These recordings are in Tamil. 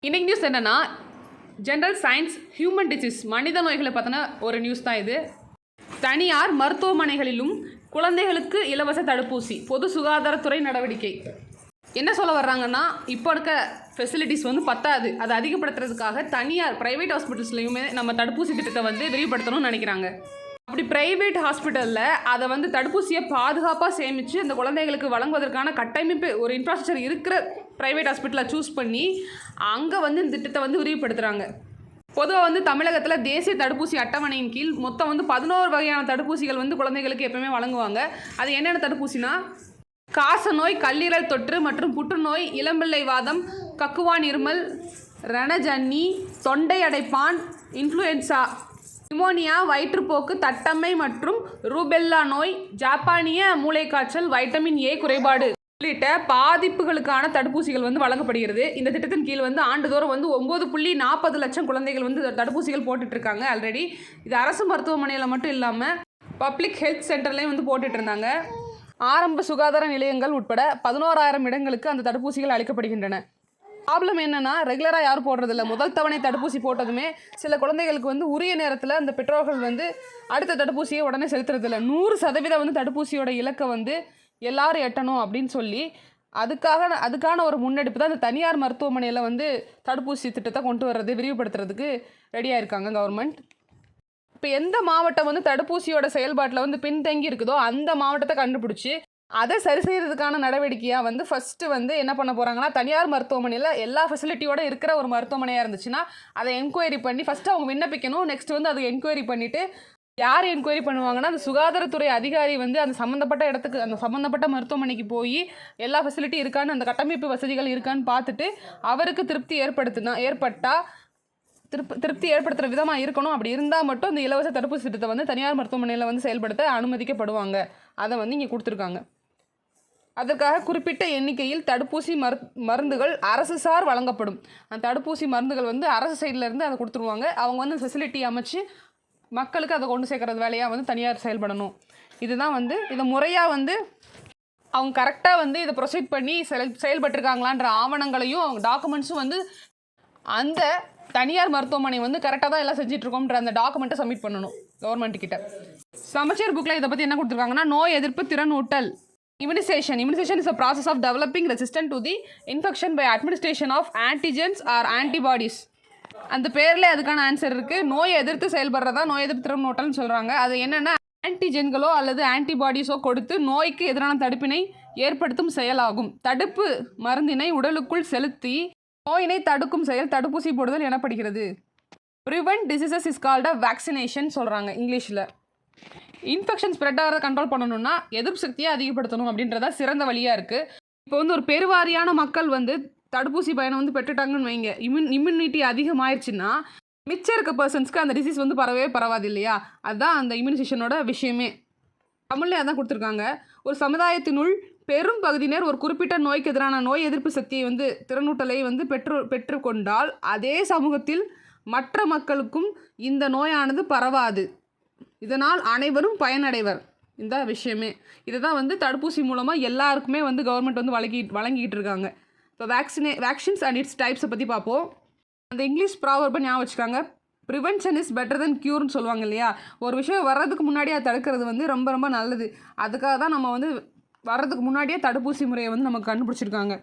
இன்றைக்கி நியூஸ் என்னென்னா ஜென்ரல் சயின்ஸ் ஹியூமன் டிசீஸ் மனித நோய்களை பற்றின ஒரு நியூஸ் தான் இது. தனியார் மருத்துவமனைகளிலும் குழந்தைகளுக்கு இலவச தடுப்பூசி பொது சுகாதாரத்துறை நடவடிக்கை. என்ன சொல்ல வர்றாங்கன்னா, இப்போ இருக்க ஃபெசிலிட்டிஸ் வந்து பத்தாது, அதை அதிகப்படுத்துறதுக்காக தனியார் ப்ரைவேட் ஹாஸ்பிட்டல்ஸ்லையுமே நம்ம தடுப்பூசி திட்டத்தை வந்து விரிவுபடுத்தணும்னு நினைக்கிறாங்க. அப்படி ப்ரைவேட் ஹாஸ்பிட்டலில் அதை வந்து தடுப்பூசியை பாதுகாப்பாக சேமித்து அந்த குழந்தைகளுக்கு வழங்குவதற்கான கட்டமைப்பு ஒரு இன்ஃப்ராஸ்ட்ரக்சர் இருக்கிற ப்ரைவேட் ஹாஸ்பிட்டலை சூஸ் பண்ணி அங்கே வந்து இந்த திட்டத்தை வந்து விரிவுபடுத்துகிறாங்க. பொதுவாக வந்து தமிழகத்தில் தேசிய தடுப்பூசி அட்டவணையின் கீழ் மொத்தம் வந்து 11 வகையான தடுப்பூசிகள் வந்து குழந்தைகளுக்கு எப்பவுமே வழங்குவாங்க. அது என்னென்ன தடுப்பூசினா, காச நோய், கல்லீரல் தொற்று மற்றும் புற்றுநோய், இளம்பிள்ளை வாதம், கக்குவான் இருமல், ரணஜன்னி, தொண்டை அடைப்பான், இன்ஃப்ளூயன்சா, நிமோனியா, வயிற்றுப்போக்கு, தட்டம்மை மற்றும் ரூபெல்லா நோய், ஜப்பானிய மூளைக்காய்ச்சல், வைட்டமின் ஏ குறைபாடு உள்ளிட்ட பாதிப்புகளுக்கான தடுப்பூசிகள் வந்து வழங்கப்படுகிறது. இந்த திட்டத்தின் கீழ் வந்து ஆண்டுதோறும் வந்து 9.40 லட்சம் குழந்தைகள் வந்து தடுப்பூசிகள் போட்டுட்ருக்காங்க ஆல்ரெடி. இது அரசு மருத்துவமனையில் மட்டும் இல்லாமல் பப்ளிக் ஹெல்த் சென்டர்லேயும் வந்து போட்டுட்டு இருந்தாங்க. ஆரம்ப சுகாதார நிலையங்கள் உட்பட 11,000 இடங்களுக்கு அந்த தடுப்பூசிகள் அளிக்கப்படுகின்றன. ப்ராப்ளம் என்னென்னா, ரெகுலராக யாரும் போடுறதில்ல. முதல் தவணை தடுப்பூசி போட்டதுமே சில குழந்தைகளுக்கு வந்து உரிய நேரத்தில் அந்த பெற்றோர்கள் வந்து அடுத்த தடுப்பூசியை உடனே செலுத்துறதில்ல. 100% வந்து தடுப்பூசியோட இலக்கை வந்து எல்லாரும் எட்டணும் அப்படின்னு சொல்லி அதுக்கான ஒரு முன்னெடுப்பு தான் இந்த தனியார் மருத்துவமனையில் வந்து தடுப்பூசி திட்டத்தை கொண்டு வர்றது, விரிவுபடுத்துறதுக்கு ரெடியாக இருக்காங்க கவர்மெண்ட். இப்போ எந்த மாவட்டம் வந்து தடுப்பூசியோட செயல்பாட்டில் வந்து பின்தங்கி இருக்குதோ அந்த மாவட்டத்தை கண்டுபிடிச்சி அதை சரி செய்கிறதுக்கான நடவடிக்கையாக வந்து ஃபஸ்ட்டு வந்து என்ன பண்ண போகிறாங்கன்னா, தனியார் மருத்துவமனையில் எல்லா ஃபெசிலிட்டியோடு இருக்கிற ஒரு மருத்துவமனையாக இருந்துச்சுன்னா அதை என்கொயரி பண்ணி ஃபஸ்ட்டு அவங்க விண்ணப்பிக்கணும். நெக்ஸ்ட் வந்து அதை என்கொயரி பண்ணிவிட்டு யார் என்கொயரி பண்ணுவாங்கன்னா, அந்த சுகாதாரத்துறை அதிகாரி வந்து அந்த சம்மந்தப்பட்ட இடத்துக்கு, அந்த சம்மந்தப்பட்ட மருத்துவமனைக்கு போய் எல்லா ஃபெசிலிட்டி இருக்கான்னு, அந்த கட்டமைப்பு வசதிகள் இருக்கான்னு பார்த்துட்டு அவருக்கு திருப்தி ஏற்பட்டால் திருப்தி ஏற்படுத்துகிற விதமாக இருக்கணும். அப்படி இருந்தால் மட்டும் இந்த இலவச தடுப்பூசி திட்டத்தை வந்து தனியார் மருத்துவமனையில் வந்து செயல்படுத்த அனுமதிக்கப்படுவாங்க. அதை வந்து இங்கே கொடுத்துருக்காங்க. அதற்காக குறிப்பிட்ட எண்ணிக்கையில் தடுப்பூசி மருந்துகள் அரசு சார் வழங்கப்படும். அந்த தடுப்பூசி மருந்துகள் வந்து அரசு சைட்லேருந்து அதை கொடுத்துருவாங்க. அவங்க வந்து ஃபெசிலிட்டி அமைச்சு மக்களுக்கு அதை கொண்டு சேர்க்குறது வேலையாக வந்து தனியார் செயல்படணும். இதுதான் வந்து இதை முறையாக வந்து அவங்க கரெக்டாக வந்து இதை ப்ரொசீட் பண்ணி செயல்பட்டுருக்காங்களான்ற ஆவணங்களையும் அவங்க டாக்குமெண்ட்ஸும் வந்து அந்த தனியார் மருத்துவமனை வந்து கரெக்டாக தான் எல்லாம் செஞ்சிட்ருக்கோம்ன்ற அந்த டாக்குமெண்ட்டை சப்மிட் பண்ணணும் கவர்மெண்ட் கிட்ட. சமச்சீர் புக்கில் இதை பற்றி என்ன கொடுத்துருக்காங்கன்னா, நோய் எதிர்ப்பு திறன் ஊட்டல். Immunization is a process of developing resistance to the infection by administration of antigens or antibodies. அந்த பேரில் அதுக்கான ஆன்சர் இருக்குது. நோயை எதிர்த்து செயல்படுறதா நோய் எதிர்ப்பு திறன் ஊட்டல்னு சொல்கிறாங்க. அது என்னென்னா, ஆன்டிஜென்களோ அல்லது ஆன்டிபாடிஸோ கொடுத்து நோய்க்கு எதிரான தடுப்பினை ஏற்படுத்தும் செயலாகும். தடுப்பு மருந்தினை உடலுக்குள் செலுத்தி நோயினை தடுக்கும் செயல் தடுப்பூசி போடுதல் எனப்படுகிறது. Prevent diseases is called a vaccination சொல்கிறாங்க இங்கிலீஷில். இன்ஃபெக்ஷன் ஸ்ப்ரெட் ஆகிறத கண்ட்ரோல் பண்ணணும்னா எதிர்ப்பு சக்தியை அதிகப்படுத்தணும் அப்படின்றதா சிறந்த வழியாக இருக்குது. இப்போ வந்து ஒரு பெருவாரியான மக்கள் வந்து தடுப்பூசி பயணம் வந்து பெற்றுட்டாங்கன்னு வைங்க, இம்யூனிட்டி அதிகமாகிடுச்சுன்னா மிச்சம் இருக்க பர்சன்ஸ்க்கு அந்த டிசீஸ் வந்து பரவாது இல்லையா? அதுதான் அந்த இம்யூனைசேஷனோட விஷயமே. தமிழ்லேயே அதான் கொடுத்துருக்காங்க. ஒரு சமுதாயத்தினுள் பெரும் பகுதியினர் ஒரு குறிப்பிட்ட நோய்க்கு எதிரான நோய் எதிர்ப்பு சக்தியை வந்து திறனூட்டலை வந்து பெற்றுக்கொண்டால் அதே சமூகத்தில் மற்ற மக்களுக்கும் இந்த நோயானது பரவாது. இதனால் அனைவரும் பயனடைவர். இந்த விஷயமே இதை தான் வந்து தடுப்பூசி மூலமாக எல்லாருக்குமே வந்து கவர்மெண்ட் வந்து வழங்கிக்கிட்டு இருக்காங்க. இப்போ வேக்சின்ஸ் அண்ட் இட்ஸ் டைப்ஸை பற்றி பார்ப்போம். அந்த இங்கிலீஷ் ப்ராவர்பை ஞாபகம் வச்சுக்காங்க. ப்ரிவென்ஷன் இஸ் பெட்டர் தென் க்யூர்னு சொல்லுவாங்க இல்லையா? ஒரு விஷயம் வர்றதுக்கு முன்னாடியே அதை தடுக்கிறது வந்து ரொம்ப ரொம்ப நல்லது. அதுக்காக தான் நம்ம வந்து வர்றதுக்கு முன்னாடியே தடுப்பூசி முறையை வந்து நமக்கு கண்டுபிடிச்சிருக்காங்க.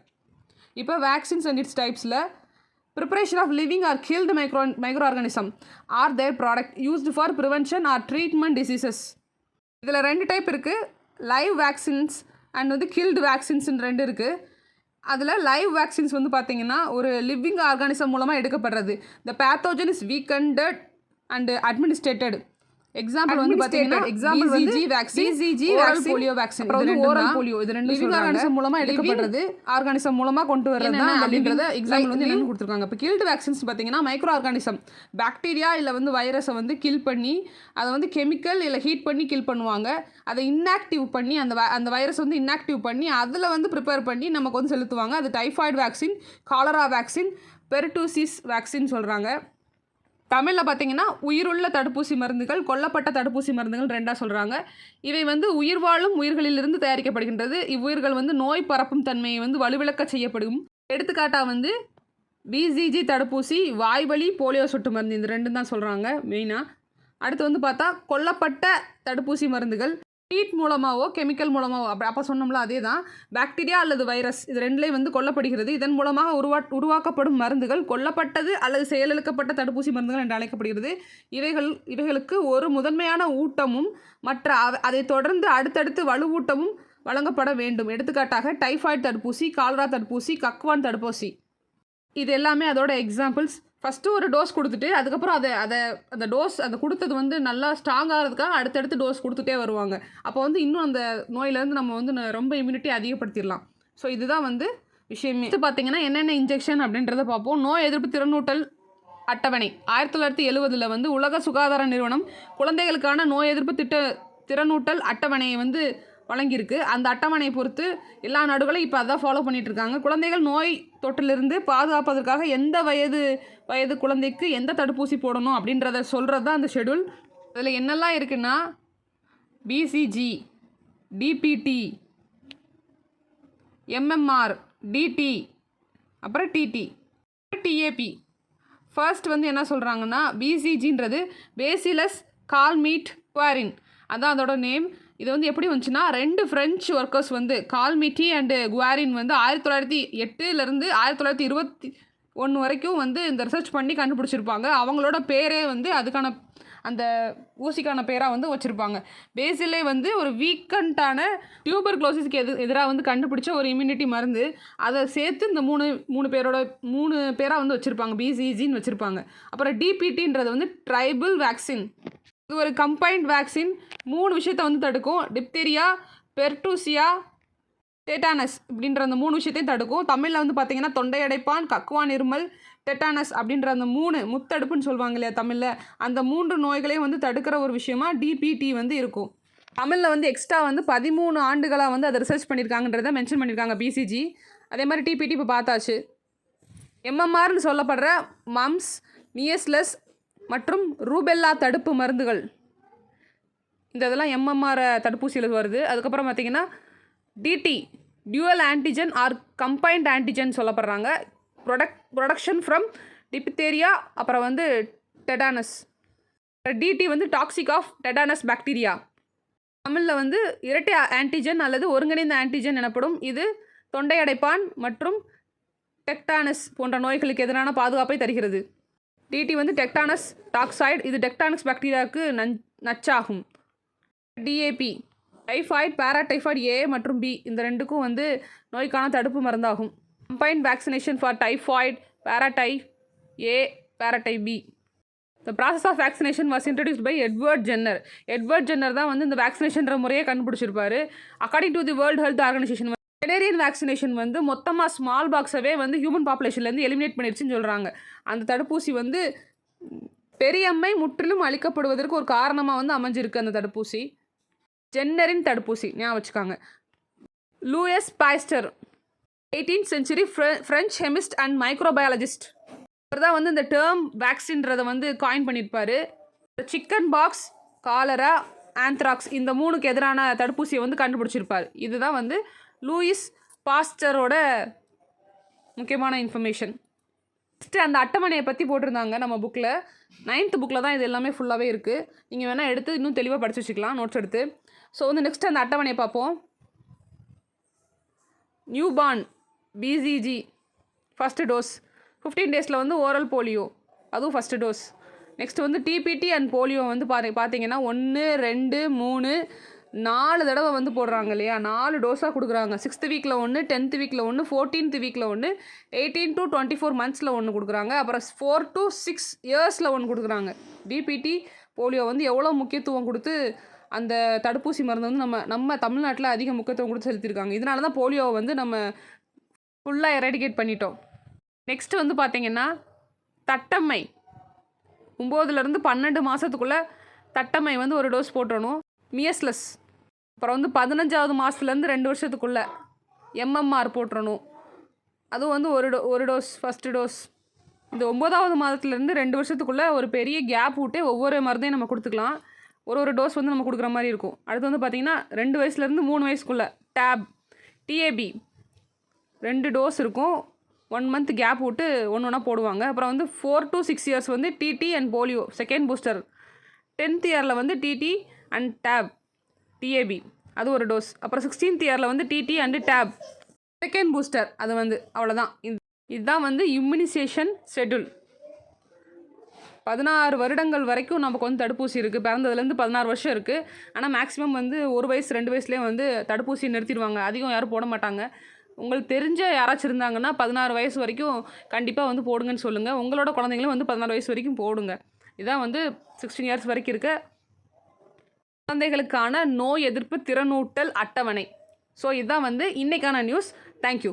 இப்போ வேக்சின்ஸ் அண்ட் இட்ஸ் டைப்ஸில் preparation of living or killed microorganism are their product used for prevention or treatment diseases. இதில் 2 டைப் இருக்குது. லைவ் வேக்சின்ஸ் அண்ட் வந்து கில்டு வேக்சின்ஸ்னு 2 இருக்குது. அதில் லைவ் வேக்சின்ஸ் வந்து பார்த்திங்கன்னா ஒரு லிவிங் ஆர்கானிசம் மூலமாக எடுக்கப்படுறது. The pathogen is weakened and administered. Example வந்து பார்த்தீங்கன்னா BCG vaccine, polio vaccine, oral polio, இது 2 லிவிங் ஆர்கானிசம் மூலமாக எடுக்கப்படுறது, ஆர்கானிசம் மூலமாக கொண்டு வர்றது தான் அப்படின்றத எக்ஸாம்பிள் வந்து என்னென்னு கொடுத்துருக்காங்க. இப்போ கில்டு வேக்சின்ஸ் பார்த்தீங்கன்னா மைக்ரோ ஆர்கானிசம், பாக்டீரியா இல்லை வந்து வைரஸை வந்து கில் பண்ணி அதை வந்து கெமிக்கல் இல்லை ஹீட் பண்ணி கில் பண்ணுவாங்க. அதை இன்ஆக்டிவ் பண்ணி அந்த வைரஸ் வந்து இன்ஆக்டிவ் பண்ணி அதில் வந்து ப்ரிப்பேர் பண்ணி நமக்கு வந்து செலுத்துவாங்க. அது typhoid vaccine, cholera vaccine, pertussis vaccine சொல்கிறாங்க. தமிழில் பார்த்திங்கன்னா உயிருள்ள தடுப்பூசி மருந்துகள், கொல்லப்பட்ட தடுப்பூசி மருந்துகள் 2ஆக சொல்கிறாங்க. இவை வந்து உயிர் வாழும் உயிர்களிலிருந்து தயாரிக்கப்படுகின்றது. இவ்வுயிர்கள் வந்து நோய் பரப்பும் தன்மையை வந்து வலுவிழக்க செய்யப்படும். எடுத்துக்காட்டாக வந்து பிசிஜி தடுப்பூசி, வாய்வழி போலியோ சொட்டு மருந்து, இந்த ரெண்டும் தான் சொல்கிறாங்க மெயினாக. அடுத்து வந்து பார்த்தா கொல்லப்பட்ட தடுப்பூசி மருந்துகள் ஹீட் மூலமாகவோ கெமிக்கல் மூலமாகவோ அப்போ சொன்னோம்ல அதே தான். பாக்டீரியா அல்லது வைரஸ் இது ரெண்டுலேயும் வந்து கொல்லப்படுகிறது. இதன் மூலமாக உருவாக்கப்படும் மருந்துகள் கொல்லப்பட்டது அல்லது செயலிழக்கப்பட்ட தடுப்பூசி மருந்துகள் என்று அழைக்கப்படுகிறது. இவைகளுக்கு ஒரு முதன்மையான ஊட்டமும் மற்ற அதை தொடர்ந்து அடுத்தடுத்து வலுவூட்டமும் வழங்கப்பட வேண்டும். எடுத்துக்காட்டாக டைஃபாய்டு தடுப்பூசி, காலரா தடுப்பூசி, கக்குவான் தடுப்பூசி, இது எல்லாமே அதோட எக்ஸாம்பிள்ஸ். ஃபஸ்ட்டு ஒரு டோஸ் கொடுத்துட்டு அதுக்கப்புறம் அந்த டோஸ் கொடுத்தது வந்து நல்லா ஸ்ட்ராங் ஆகிறதுக்காக அடுத்தடுத்து டோஸ் கொடுத்துட்டே வருவாங்க. அப்போ வந்து இன்னும் அந்த நோயிலேருந்து நம்ம வந்து ரொம்ப இம்யூனிட்டி அதிகப்படுத்திடலாம். ஸோ இதுதான் வந்து விஷயமே. இது பார்த்திங்கன்னா என்னென்ன இன்ஜெக்ஷன் அப்படின்றத பார்ப்போம். நோய் எதிர்ப்பு திறனூட்டல் அட்டவணை 1970 வந்து உலக சுகாதார நிறுவனம் குழந்தைகளுக்கான நோய் எதிர்ப்பு திறனூட்டல் அட்டவணையை வந்து வழங்கியிருக்கு. அந்த அட்டவணையை பொறுத்து எல்லா நாடுகளும் இப்போ அதான் ஃபாலோ பண்ணிகிட்ருக்காங்க. குழந்தைகள் நோய் தொற்றிலிருந்து பாதுகாப்பதற்காக எந்த வயது குழந்தைக்கு எந்த தடுப்பூசி போடணும் அப்படின்றத சொல்கிறது தான் அந்த ஷெடியூல். அதில் என்னெல்லாம் இருக்குன்னா பிசிஜி, டிபிடி, எம்எம்ஆர், டிடி, அப்புறம் டிடி, டிஏபி. ஃபர்ஸ்ட் வந்து என்ன சொல்கிறாங்கன்னா பிசிஜின்றது பேசிலஸ் கால்மீட் குவாரின், அதான் அதோட நேம். இது வந்து எப்படி வந்துச்சுன்னா 2 ஃப்ரெஞ்சு ஒர்க்கர்ஸ் வந்து கால்மிட்டி அண்டு குவாரின் வந்து 1908 1921 வரைக்கும் வந்து இந்த ரிசர்ச் பண்ணி கண்டுபிடிச்சிருப்பாங்க. அவங்களோட பேரே வந்து அதுக்கான அந்த ஊசிக்கான பேராக வந்து வச்சுருப்பாங்க. பேசிலே வந்து ஒரு வீக்கண்டான டியூபர்குலோசிஸ்க்கு எதிராக வந்து கண்டுபிடிச்ச ஒரு இம்யூனிட்டி மருந்து. அதை சேர்த்து இந்த மூணு பேராக வந்து வச்சுருப்பாங்க, பிசிஜின்னு வச்சுருப்பாங்க. அப்புறம் டிபிடின்றது வந்து ட்ரைபிள் வேக்சின். இது ஒரு கம்பைன்ட் வேக்சின். 3 விஷயத்தை வந்து தடுக்கும். டிப்தீரியா, பெர்டூசியா, டெட்டானஸ் அப்படின்ற அந்த 3 விஷயத்தையும் தடுக்கும். தமிழில் வந்து பார்த்திங்கன்னா தொண்டை அடைப்பான், கக்குவான் இருமல், டெட்டானஸ் அப்படின்ற அந்த 3 முத்தடுப்புன்னு சொல்லுவாங்க இல்லையா தமிழில், அந்த 3 நோய்களையும் வந்து தடுக்கிற ஒரு விஷயமா டிபிடி வந்து இருக்கும். தமிழில் வந்து எக்ஸ்ட்ரா வந்து 13 ஆண்டுகளாக வந்து அதை ரிசர்ச் பண்ணியிருக்காங்கன்றதை மென்ஷன் பண்ணியிருக்காங்க பிசிஜி. அதே மாதிரி டிபிடி இப்போ பார்த்தாச்சு. எம்எம்ஆர்னு சொல்லப்படுற மம்ஸ், மியஸ்லஸ் மற்றும் ரூபெல்லா தடுப்பு மருந்துகள், இந்த இதெல்லாம் எம்எம்ஆர் தடுப்பூசியில் வருது. அதுக்கப்புறம் பார்த்திங்கன்னா DT dual antigen or combined antigen சொல்லப்படுறாங்க. ப்ரொடக்ஷன் ஃப்ரம் டிப்தீரியா, அப்புறம் வந்து டெட்டானஸ். டிடி வந்து டாக்ஸிக் ஆஃப் டெட்டானஸ் பாக்டீரியா. தமிழில் வந்து இரட்டை ஆன்டிஜன் அல்லது ஒருங்கிணைந்த ஆன்டிஜன் எனப்படும். இது தொண்டை அடைப்பான் மற்றும் டெட்டானஸ் போன்ற நோய்களுக்கு எதிரான பாதுகாப்பை தருகிறது. டிடி வந்து டெக்டானஸ் டாக்சைடு, இது டெக்டானஸ் பாக்டீரியாவுக்கு நச்சாகும். டிஏபி டைஃபாய்டு, பேராடைஃபாய்டு ஏ மற்றும் பி, இந்த ரெண்டுக்கும் வந்து நோய்க்கான தடுப்பு மருந்தாகும். Combined vaccination for typhoid, paratype A, paratype B. The process of vaccination was introduced by Edward Jenner தான் வந்து இந்த வேக்சினேஷன்ற முறையை கண்டுபிடிச்சிருப்பாரு. According to the World Health Organization வெனேரியன் வேக்சினேஷன் வந்து மொத்தமாக ஸ்மால் பாக்ஸவே வந்து ஹியூமன் பாப்புலேஷன்லேருந்து எலிமினேட் பண்ணிடுச்சுன்னு சொல்கிறாங்க. அந்த தடுப்பூசி வந்து பெரியம்மை முற்றிலும் அளிக்கப்படுவதற்கு ஒரு காரணமாக வந்து அமைஞ்சிருக்கு அந்த தடுப்பூசி. ஜென்னரின் தடுப்பூசி ஞாபகம் வச்சுக்காங்க. Louis Pasteur 18th century French chemist and microbiologist, அவர் தான் வந்து இந்த டேர்ம் வேக்சின்றதை வந்து காயின் பண்ணியிருப்பார். சிக்கன் பாக்ஸ், காலரா, ஆந்த்ராக்ஸ், இந்த 3க்கு எதிரான தடுப்பூசியை வந்து கண்டுபிடிச்சிருப்பார். இதுதான் வந்து லூயிஸ் பாஸ்டரோட முக்கியமான இன்ஃபர்மேஷன். ஃபஸ்ட்டு அந்த அட்டவணையை பற்றி போட்டிருந்தாங்க நம்ம புக்கில். 9th புக்கில் தான் இது எல்லாமே ஃபுல்லாகவே இருக்குது. நீங்கள் வேணால் எடுத்து இன்னும் தெளிவாக படித்து வச்சுக்கலாம் நோட்ஸ் எடுத்து. ஸோ வந்து நெக்ஸ்ட் அந்த அட்டவணையை பார்ப்போம். New born BCG first dose, 15 days வந்து ஓரல் போலியோ, அதுவும் ஃபஸ்ட்டு டோஸ். நெக்ஸ்ட் வந்து டிபிடி அண்ட் போலியோ வந்து பார்த்தீங்கன்னா 1, 2, 3, 4 தடவை வந்து போடுறாங்க இல்லையா, 4 டோஸாக கொடுக்குறாங்க. 6th வீக்கில் 1, 10th வீக்கில் 1, 14th வீக்கில் 1, 18 to 24 months 1 கொடுக்குறாங்க. அப்புறம் 4 to 6 years 1 கொடுக்குறாங்க. டிபிடி போலியோ வந்து எவ்வளோ முக்கியத்துவம் கொடுத்து அந்த தடுப்பூசி மருந்து வந்து நம்ம தமிழ்நாட்டில் அதிக முக்கியத்துவம் கொடுத்து செலுத்தியிருக்காங்க. இதனால தான் போலியோவை வந்து நம்ம ஃபுல்லாக எரடிகேட் பண்ணிட்டோம். நெக்ஸ்ட்டு வந்து பார்த்திங்கன்னா தட்டம்மை 9 to 12 மாதத்துக்குள்ளே தட்டம்மை வந்து ஒரு டோஸ் போட்டுறணும். மியஸ்லஸ் அப்புறம் வந்து 15வது மாதத்துலேருந்து 2 வருஷத்துக்குள்ளே எம்எம்ஆர் போட்டுறணும். அதுவும் வந்து ஒரு டோஸ் ஃபஸ்ட்டு டோஸ். இந்த 9வது மாதத்துலேருந்து 2 வருஷத்துக்குள்ளே ஒரு பெரிய கேப் விட்டு ஒவ்வொரு மருந்தையும் நம்ம கொடுத்துக்கலாம். ஒரு டோஸ் வந்து நம்ம கொடுக்குற மாதிரி இருக்கும். அடுத்து வந்து பார்த்திங்கன்னா 2 வயசுலேருந்து 3 வயசுக்குள்ளே டிஏபி 2 டோஸ் இருக்கும். 1 மந்த் கேப் விட்டு ஒன்று ஒன்றா போடுவாங்க. அப்புறம் வந்து 4 to 6 இயர்ஸ் வந்து DT and polio second booster. 10th இயரில் வந்து டிடி அண்ட் டிஏபி அது ஒரு டோஸ். அப்புறம் 16th இயரில் வந்து DT and tap second booster. அது வந்து அவ்வளோதான். இதுதான் வந்து இம்யூனைசேஷன் ஷெட்யூல். 16 வருடங்கள் வரைக்கும் நமக்கு வந்து தடுப்பூசி இருக்குது. பிறந்ததுலேருந்து 16 வருஷம் இருக்குது. ஆனால் மேக்ஸிமம் வந்து 1 வயசு 2 வயசுலேயே வந்து தடுப்பூசி நிறுத்திடுவாங்க. அதிகம் யாரும் போட மாட்டாங்க. உங்களுக்கு தெரிஞ்ச யாராச்சும் இருந்தாங்கன்னா 16 வயசு வரைக்கும் கண்டிப்பாக வந்து போடுங்கன்னு சொல்லுங்கள். உங்களோட குழந்தைங்களும் வந்து 16 வயசு வரைக்கும் போடுங்க. இதான் வந்து 16 இயர்ஸ் வரைக்கும் இருக்க குழந்தைகளுக்கான நோய் எதிர்ப்பு திறனூட்டல் அட்டவணை. ஸோ இதுதான் வந்து இன்றைக்கான நியூஸ். தேங்க்யூ.